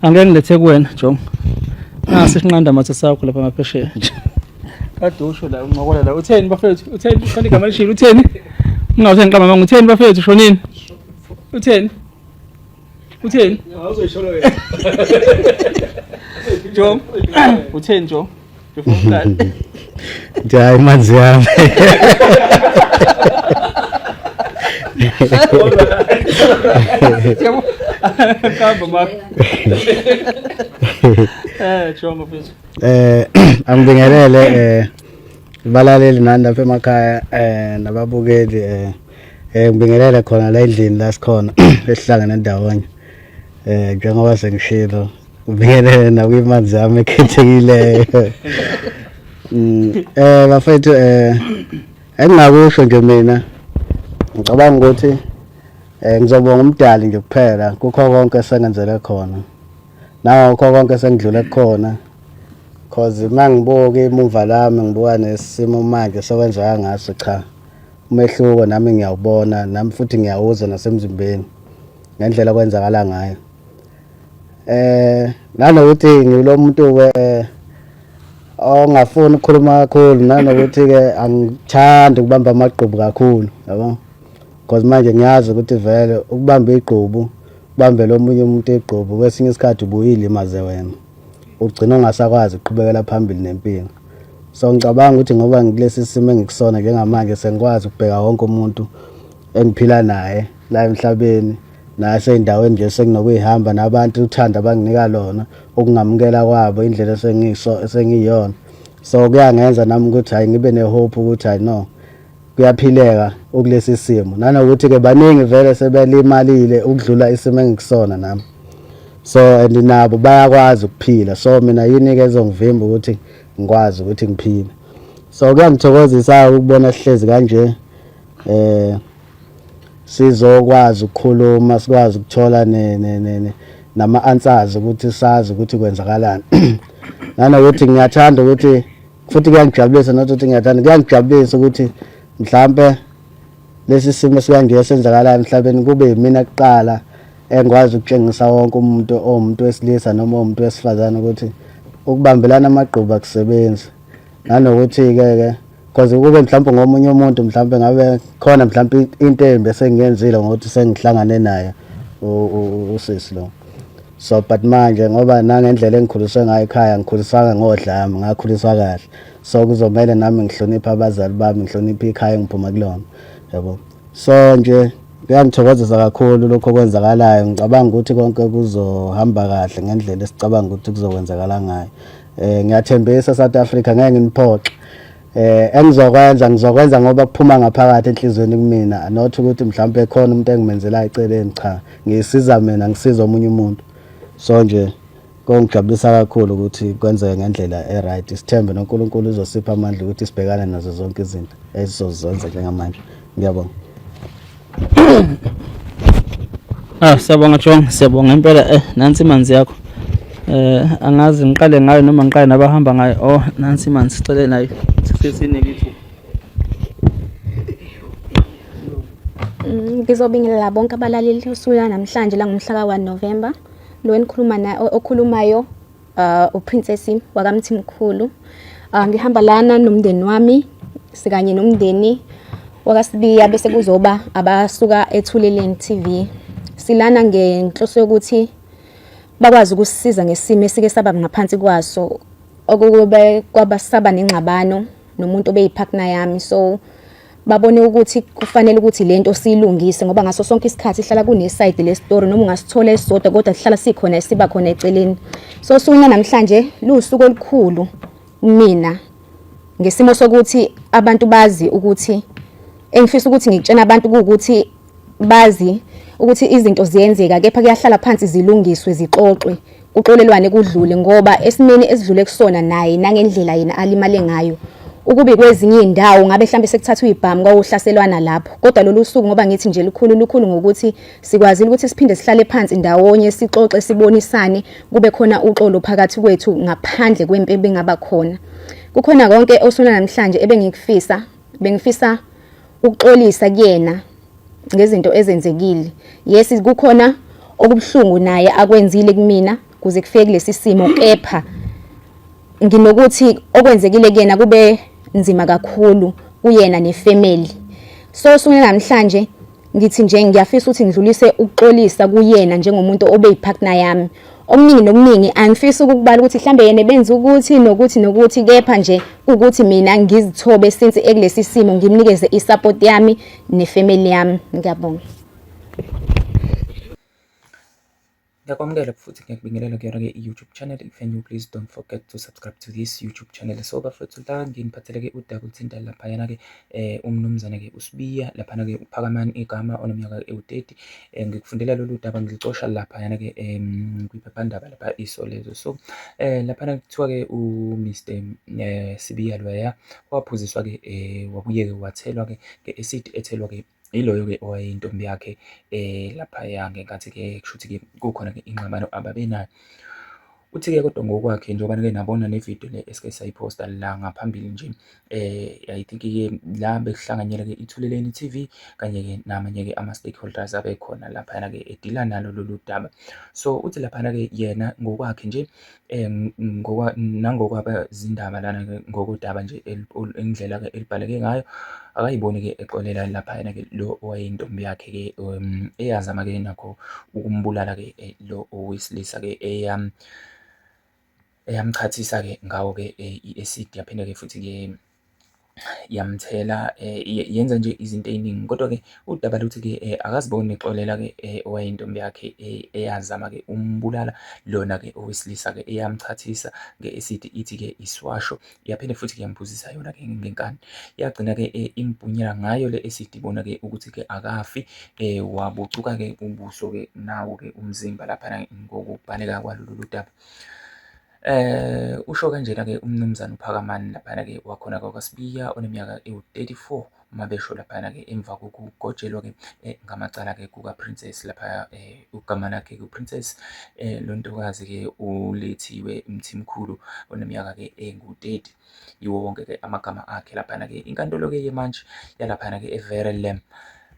Angeke ngilethe kuwena Jonga. Nasi sinqanda mathe sakho lapha ngaphesheya. Kade usho la unqokola la utheni bafethu? Utheni khona igama lishilo utheni? Ngawutheni qama manga utheni bafethu shonini? Utheni? Utheni? Awuzoyisho lo yena. Jong. Utheni Jong? Ngifuna Hayi manzi yami. Kamba ma. Jonga mfethu. Angibingelele balaleli nani lapha emakhaya nababukeli ngibingelele khona la endlini la sikhona esihlangana ndawonye njengoba sengishilo ngibingelele nakwimanzi yami ekhethekileyo bafethu engingakusho nje mina ngicabanga ukuthi ngizobonga umdali nje kuphela kukho konke esengenzele khona nawo konke sengidlule khona cause mangibuka emuva lami ngibuka nesimo manje sokwenzeka ngaso cha umehluko nami ngiyawubona nami futhi ngiyawuza nasemzimbeni ngendlela kwenzakala ngayo nanokuthi ngilo muntu ongafuni ukukhuluma kakhulu nanokuthi ke angithandi ukubamba amaqhubu kakhulu yabo cause manje ngiyazi ukuthi vele ukubamba igqubu ubambe lo munye umuntu egqubu kwesinye isikhathi ubuyile imaze wena ugcina ungasakwazi ukuqhubekela phambili nempilo so ngicabanga ukuthi ngoba ngilesi simo engikusona njengamanje sengikwazi ukubheka wonke umuntu engiphila naye la emhlabeni naseyindaweni nje senginokuyihamba nabantu uthanda abanginika lona ukungamukela kwabo indlela sengiyona so kuyangenza nami ukuthi hayi ngibe nehope ukuthi hayi no kuyaphileka ukulesi simo nanokuthi ke baningi vele sebelimalile ukudlula isimo engikusona nami so andinabo bayakwazi ukuphila so mina yini ke ezongivimba ukuthi ngikwazi ukuthi ngiphile so kuyangithokozisa ukubona sihlezi kanje sizokwazi ukukhuluma sikwazi ukuthola nama-answers ukuthi sazi ukuthi kwenzakalani nanokuthi ngiyathanda ukuthi futhi kuyangijabulisa nokuthi kuyangijabulisa ukuthi mhlambe lesi simo sikanje esenzakalayo emhlabeni kube yimina kuqala engikwazi ukutshengisa wonke umuntu wesilisa noma umuntu wesifazane ukuthi ukubambelana amagqubu akusebenzi nanokuthi ke because kube mhlawumbe ngomunye umuntu mhlawumbe ngabe khona mhlawumbe into embi esengiyenzile ngokuthi sengihlangane naye usisi lo so but manje ngoba nangendlela engikhuliswe ngayo ekhaya ngikhuliswa ngodlami ngakhuliswa kahle so kuzomela nami ngihloniphe abazali bami ngihloniphe ikhaya engiphuma kulona yabo so nje kuyangithokozisa kakhulu lokho okwenzakalayo ngicabanga ukuthi konke kuzohamba kahle ngendlela esicabanga ukuthi kuzokwenzakala ngayo ngiyathembisa South Africa ngeke nginiphoxe ngizokwenza ngoba kuphuma ngaphakathi enhlizweni kumina not ukuthi mhlawumbe khona umuntu engimenzela iceleni cha ngisiza mina ngisiza omunye umuntu so nje kongijabulisa kakhulu ukuthi kwenzeke ngendlela eright sithembe noNkulunkulu uzosipha amandla ukuthi sibhekane nazo zonke izinto esizozenza njengamanje ngiyabonga siyabonga Jonga siyabonga impela nansi imanzi yakho angazi ngiqale ngayo noma ngiqale nabahamba ngayo nansi imanzi sicele nayo sisinike ithu ngizobingelela bonke abalaleli usuku namhlanje la ngomhla ka 1 November lo enikhuluma naye okhulumayo uPrincess wakamthimkhulu ngihamba lana nomndeni wami sikanye nomndeni wakasibiya bese kuzoba abasuka ethuleleni TV silana ngenhloso yokuthi bakwazi ukusisiza ngesimo esike saba ngaphansi kwaso okube kwabasaba nengxabano nomuntu obeyipartner yami so babone ukuthi kufanele ukuthi lento siyilungise ngoba ngaso sonke isikhathi ihlala kuneside le story noma ungasithola esodwa kodwa sihlala sikhona siba khona eceleni so suku namhlanje lusuku olukhulu mina ngesimo sokuthi abantu bazi ukuthi engifisa ukuthi ngikutshena abantu ukuthi bazi ukuthi izinto ziyenzeka kepha kuyahlala phansi zilungiswe zixoxwe kuxolelwane kudlule ngoba esimeni esidlule kusona naye nangendlela yena alimale ngayo ukube kwezinye indawo ngabe mhlambe sekuthathwa ibhamu kwawuhlaselwana lapho kodwa lolu suku ngoba ngithi nje lukhulu ngokuthi sikwazile ukuthi siphinde sihlale phansi ndawonye sixoxe sibonisane kube khona uxolo phakathi kwethu ngaphandle kwempi ebengaba khona kukhona konke osona namhlanje bengifisa ukuxolisa kuyena ngezinto ezenzekile yes kukhona okubhlungu naye akwenzile kumina kuze kufike kulesi simo, kepha nginokuthi okwenzekile kuyena kube nzima kakhulu kuyena nefamily. So sukela namhlanje ngithi nje ngiyafisa ukuthi ngidlulise ukuxolisa kuyena njengomuntu obeyipartner yami. Omningi nokuningi angifisi ukubala ukuthi mhlambe yena benza ukuthi nokuthi kepha nje ukuthi mina ngizithobe since ekulesi simo ngimnikeze isupport yami nefamily yami. Ngiyabonga. Ngiyakwamukela futhi ngiyakubingelela kuyona-ke i-YouTube channel. If you're new, please don't forget to subscribe to this YouTube channel. So bafethu la nginiphathele-ke udaba oluthinta laphayana-ke umnumzane-ke uSibiya laphana-ke uPhakamani igama oneminyaka ewu-30. Ngikufundela lolu daba ngilixosha laphayana-ke kwiphephandaba lapha iSolezo. So laphana kuthiwa-ke uMr Sibiya loya waphuziswa-ke wabuye-ke wathelwa-ke nge-acid ethelwa-ke iloyo-ke owayeyintombi yakhe laphaya ngenkathi-ke kushuthi-ke kukhona-ke ingxabano ababenayo. Uthi-ke kodwa ngokwakhe njengobana-ke nabona nevidiyo le esike sayiphosta la ngaphambili nje, I think-ke la bekuhlanganyela-ke iThuleleni TV kanye-ke namanye-ke ama-stakeholders abekhona laphayana-ke edila nalo lolu daba. So uthi laphana-ke yena ngokwakhe nje nangokwabazindaba lana-ke ngokodaba nje indlela-ke elibhaleke ngayo, akayiboni-ke exolela laphayana-ke lo owayeyintombi yakhe-ke eyazama-ke nakho ukumbulala-ke lo owesilisa-ke eyamchathisa-ke ngawo-ke i-acid, yaphinde-ke futhi-ke yamthela, yenza nje izinto ey'ningi. Kodwa-ke udaba luthi-ke akaziboni exolela-ke owayeyintombi yakhe eyazama-ke umbulala lona-ke owesilisa-ke eyamchathisa nge-acid, ithi-ke iswasho, yaphinde futhi-ke yamphuzisa yona-ke ngenkani. Yagcina-ke imbhunyela ngayo le acid, ibona-ke ukuthi-ke akafi, wabucuka-ke ubuso-ke nawo-ke umzimba laphana ngokubhaleka kwalolu daba. Usho kanjena-ke umnumzane uPhakamani laphana-ke wakhona-ke kwaSibiya oneminyaka ewu-34, uma besho laphana-ke emva kokugojelwa-ke ngamacala-ke kuka-Princess lapha, ugama lakhe-ke uPrincess, lo ntokazi-ke uLethiwe Mthimkhulu oneminyaka-ke engu-30, yiwo wonke-ke amagama akhe laphana-ke. Inkantolo-ke yemantshi yalaphana-ke eVerulam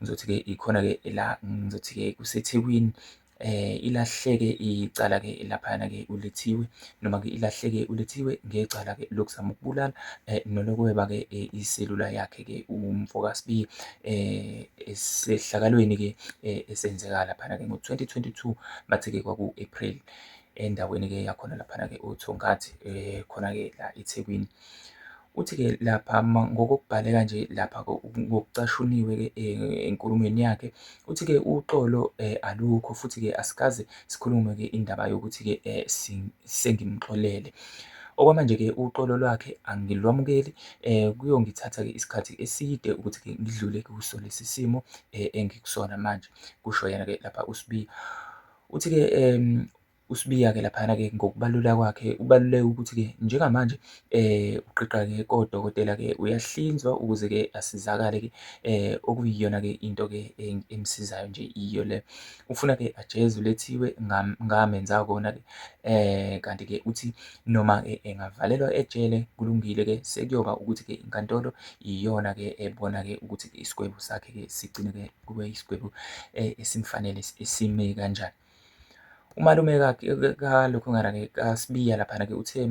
ngizothi-ke ikhona-ke la ngizothi-ke kuseThekwini, ilahleke icala-ke laphayana-ke uLethiwe, noma-ke ilahleke uLethiwe ngecala-ke lokuzama ukubulala nolokweba-ke iselula yakhe-ke umfo kaSibiya esehlakalweni-ke esenzeka laphana-ke ngo-2022 bathi-ke kwaku-April endaweni-ke yakhona laphana-ke oThongathi khona-ke la eThekwini. Uthi-ke lapha ngokokubhaleka nje lapha ngokucashuniwe-ke enkulumweni yakhe, uthi-ke uxolo alukho futhi-ke asikaze sikhulume-ke indaba yokuthi-ke sengimxolele. Okwamanje-ke uxolo lwakhe angilwamukeli, kuyongithatha-ke isikhathi eside ukuthi-ke ngidlule kuso lesi simo engikusona manje, kusho yena-ke lapha uSibiya. Uthi-ke uSibiya-ke laphana-ke ngokubaluleka kwakhe ubaluleke ukuthi-ke njengamanje uqiqa-ke kodokotela-ke uyahlinzwa ukuze-ke asizakale-ke, okuyiyona-ke into-ke emsizayo nje iyo le. Ufuna-ke ajeze uLethiwe ngamenza kona-ke, kanti-ke uthi noma-ke engavalelwa ejele kulungile-ke, sekuyoba ukuthi-ke inkantolo iyona-ke ebona-ke ukuthi-ke isigwebo sakhe-ke sigcine-ke kube isigwebo esimfanele esime kanjani. Umalume kalokhongana-ke kaSibiya laphana-ke uthe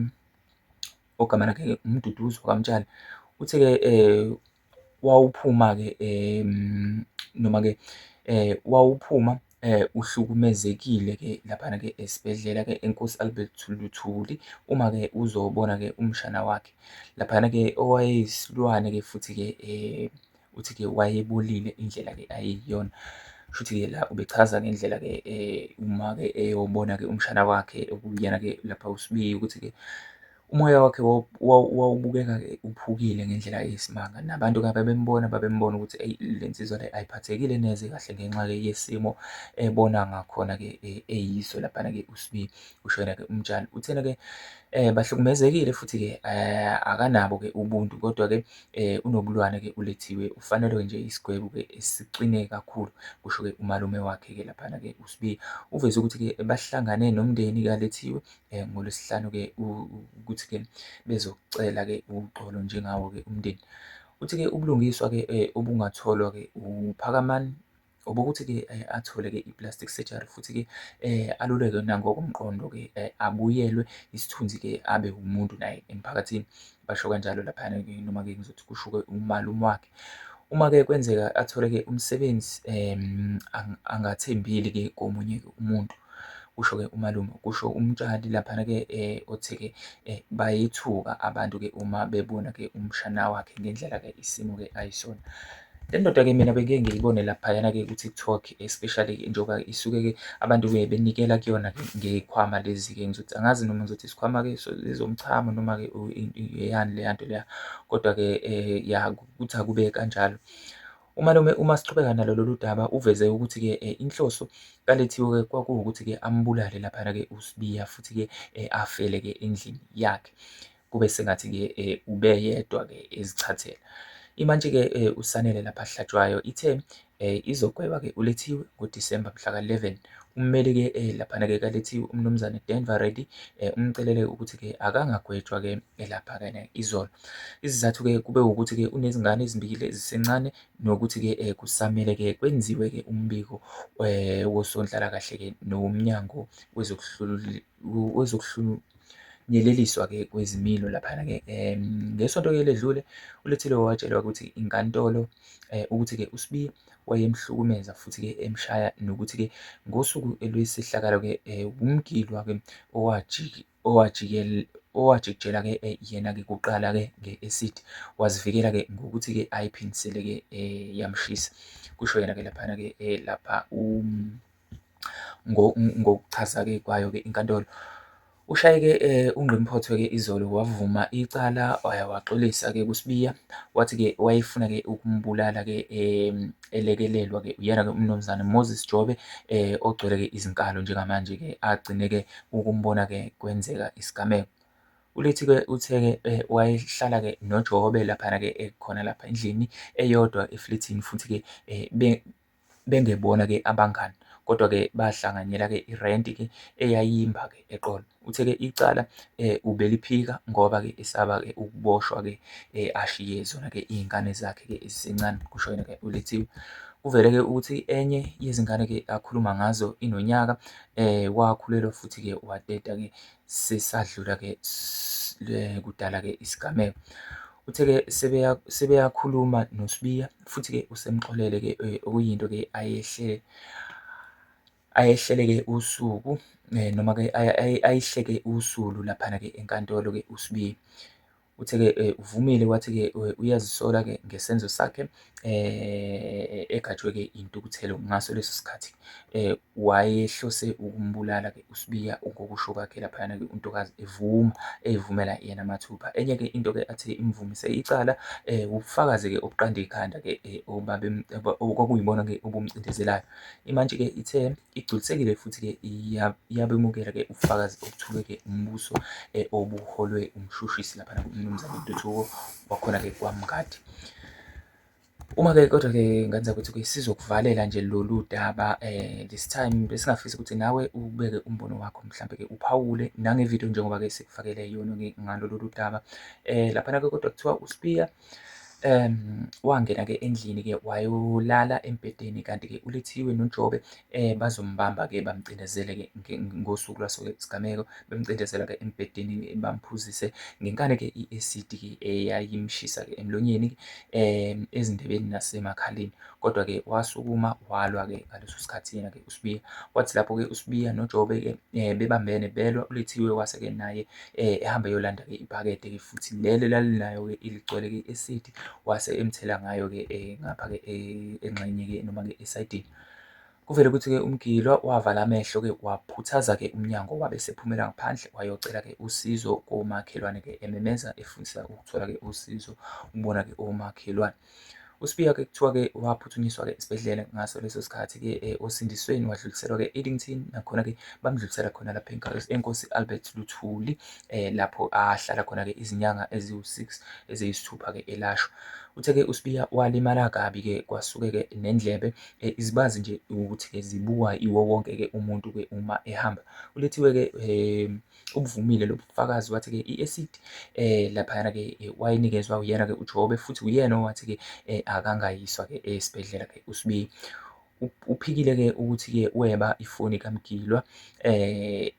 ogama lakhe-ke uMduduzo kaMtshali, uthi-ke wawuphuma-ke noma-ke wawuphuma uhlukumezekile-ke laphana-ke esibhedlela-ke eNkosi Albert Luthuli uma-ke uzobona-ke umshana wakhe laphana-ke owayeyisilwane-ke futhi-ke uthi-ke wayebolile indlela-ke ayeyiyona. Kushuthi-ke la ubechaza ngendlela-ke uma-ke eyobona-ke umshana wakhe okuyena-ke lapha uSibiya ukuthi-ke umoya wakhe wawubukeka-ke uphukile ngendlela eyisimanga, nabantu-ke babembona ukuthi eyi le nsizwa le ayiphathekile neze kahle ngenxa-ke yesimo ebona ngakhona-ke eyiso laphana-ke uSibiya, kusho yena-ke uMtshali. Uthena-ke bahlukumezekile futhi-ke akanabo-ke ubuntu, kodwa-ke unobulwane-ke uLethiwe, ufanelwe nje isigwebo-ke esiqine kakhulu, kusho-ke umalume wakhe-ke laphana-ke uSibiya. Uveze ukuthi-ke bahlangane nomndeni kaLethiwe ngoLwesihlanu-ke ukuthi-ke bezokucela-ke uxolo njengawo-ke umndeni. Uthi-ke ubulungiswa-ke obungatholwa-ke uPhakamani obokuthi-ke athole-ke i-plastic surgery futhi-ke aluleke nangokomqondo-ke abuyelwe isithunzi-ke abe umuntu naye emphakathini. Basho kanjalo laphana-ke noma-ke ngizothi kusho-ke umalume wakhe. Uma-ke kwenzeka athole-ke umsebenzi angathembile-ke komunye-ke umuntu, kusho-ke umalume, kusho umtshali laphana-ke othi-ke bayethuka abantu-ke uma bebona-ke umshana wakhe ngendlela-ke isimo-ke ayisona. Le ndoda-ke mina bengike ngiyibone laphayana-ke ku-TikTok, especially njengoba isuke-ke abantu-ke benikela kuyona-ke ngey'khwama lezi-ke, ngizothi angazi noma ngizothi isikhwama-ke ezomchamo noma-ke eyani leya nto leya, kodwa-ke ya kuthi akube kanjalo. Umalume uma sichubeka nalo lolu daba uveze ukuthi-ke inhloso kaLethiwe-ke kwakuwukuthi-ke ambulale laphana-ke uSibiya futhi-ke afele-ke endlini yakhe. Kube sengathi-ke ube yedwa-ke ezichathela. Imantshi-ke uSanele lapha ahlatshwayo ithe izogweba-ke uLethiwe ngoDisemba mhlaka 11. Ummeli-ke laphana-ke kaLethiwe umnumzane Denver Ready umcelele ukuthi-ke akangagwetshwa-ke lapha-ke izolo. Isizathu-ke kube ukuthi-ke unezingane ezimbili ezisencane nokuthi-ke kusamele-ke kwenziwe-ke umbiko wosonhlalakahle-ke nomnyango wezokuhlunyeleliswa-ke kwezimilo laphana-ke. Ngesonto-ke ledlule uLethiwe watshelwa ukuthi inkantolo ukuthi-ke uSibiya wayemhlukumeza futhi-ke emshaya nokuthi-ke ngosuku lwesehlakalo-ke umgilwa-ke owajikijela-ke yena-ke kuqala-ke nge-acid wazivikela-ke ngokuthi-ke ayiphinisele-ke yamshisa. Kusho yena-ke laphana-ke lapha ngokuchaza-ke kwayo-ke inkantolo. Ushaye-ke ungqimphotho-ke izolo wavuma icala waxolisa-ke kuSibiya, wathi-ke wayefuna-ke ukumbulala-ke elekelelwa-ke uyena-ke umnumzane Moses Jobe ogcwele-ke izinkalo njengamanje-ke agcine-ke ukumbona-ke kwenzeka isigameko. ULethi-ke uthe-ke wayehlala-ke noJobe laphana-ke khona lapha endlini eyodwa eflethini futhi-ke bengebona-ke abangani, kodwa-ke bahlanganyela-ke irenti-ke eyayimba-ke eqolo. Uthe-ke icala ubeliphika ngoba-ke esaba-ke ukuboshwa-ke ashiye zona-ke iy'ngane zakhe-ke ezisencane, kusho yena-ke uLethiwe. Kuvele-ke ukuthi enye yezingane-ke akhuluma ngazo inonyaka, wakhulelwa futhi-ke wateta-ke sesadlula-ke kudala-ke isigameko. Uthe-ke sebeyakhuluma noSibiya futhi-ke usemxolele-ke okuyinto-ke ayehlele-ke usuku noma-ke ayihleke usulu laphana-ke enkantolo-ke uSibiya. Uthe-ke uvumile wathi-ke uyazisola-ke ngesenzo sakhe egajwe-ke intukuthelo ngaso leso sikhathi. Wayehlose ukumbulala-ke uSibiya ngokusho kwakhe laphayana-ke untokazi eyivumela yena mathupha. Enye-ke into-ke athi imvumise icala ubufakazi-ke obuqanda ikhanda-ke okwakuyibona-ke obumcindezelayo. Imantshi-ke ithe igculisekile futhi-ke iyabemukela-ke ubufakazi obuthulwe-ke umbuso obuholwe umshushisi laphana umnumzane Ntuthuko wakhona-ke kwaMngadi. Uma-ke kodwa-ke ngenza ukuthi-ke sizokuvalela nje lolu daba this time besingafisa ukuthi nawe ubeke umbono wakho, mhlampe-ke uphawule nangevidiyo njengoba-ke sikufakele yona-ke ngalo lolu daba. Laphana-ke kodwa kuthiwa uSibiya wangena-ke endlini-ke wayolala embhedeni, kanti-ke uLethiwe noJobe bazombamba-ke bamcindezele-ke ngosuku lwaso-ke isigameko, bemcindezela-ke embhedeni bamphuzise ngenkani-ke i-acid-ke eyayimshisa-ke emlonyeni, ezindebeni nasemakhaleni. Kodwa-ke wasukuma walwa-ke ngaleso sikhathi yena-ke uSibiya. Kwathi lapho-ke uSibiya noJobe-ke bebambene belwa, uLethiwe wase-ke naye ehambe eyolanda-ke ibhakede-ke futhi lelo lalinayo-ke iligcwele-ke i-acid, wase emthela ngayo-ke ngapha-ke engxenye-ke noma-ke esayidini. Kuvele ukuthi-ke umgilwa wavala amehlo-ke waphuthaza-ke umnyango, wabe sephumela ngaphandle wayocela-ke usizo komakhelwane-ke ememeza efisa ukuthola-ke usizo ukubona-ke omakhelwane. uSibiya-ke kuthiwa-ke waphuthunyiswa-ke esibhedlela ngaso leso sikhathi-ke osindisweni wadluliselwa-ke e-Eddington, nakhona-ke bamdlulisela khona lapha eNkosi Albert Luthuli lapho ahlala khona-ke izinyanga eziyisithupha-ke elashwa. Uthe-ke uSibiya walimala kabi-ke kwasuke-ke nendlebe, izibazi nje ukuthi-ke zibukwa iwo wonke-ke umuntu-ke uma ehamba. ULethiwe-ke ubuvumile lobu bufakazi wathi-ke i-acid laphayana-ke wayinikezwa uyena-ke uJobe futhi uyena owathi-ke akangayiswa-ke esibhedlela-ke uSibiya. uphikile-ke ukuthi-ke weba ifoni kaMgilwa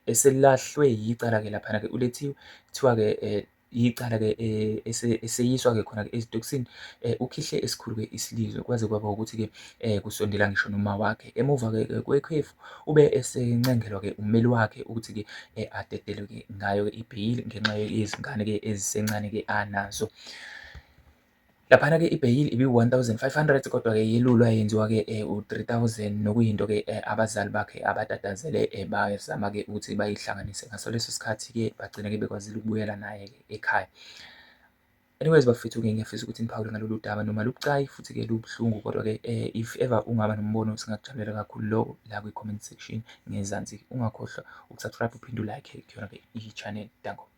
eselahlwe yicala-ke laphana-ke ulethiwe kuthiwa-ke icala-ke eseyiswa-ke khona-ke ezitokisini ukhihle esikhulu-ke isilizwe kwaze kwaba ukuthi-ke kusondela ngisho noma wakhe. Emuva-ke kwekhefu ube esencengelwa-ke ummeli wakhe ukuthi-ke adedelwe-ke ngayo ibheyili ngenxa yezingane-ke ezisencane-ke anazo. Laphana-ke ibheyili ibi-1,500 kodwa-ke yelulwa yenziwa-ke u-3,000 nokuyinto-ke abazali bakhe abatatazele bazama-ke ukuthi bayihlanganise. Ngaso leso sikhathi-ke bagcina-ke bekwazile ukubuyela naye-ke ekhaya. Anyways bafethu-ke ngiyafisa ukuthi niphawule ngalolu daba noma lubucayi futhi-ke lubuhlungu kodwa-ke if ever ungaba nombono singakujabulela kakhulu lokho la kwi-comment section ngezansi. Ungakhohlwa ukusubscribe uphinde ulike kuyona-ke i-channel. Danko.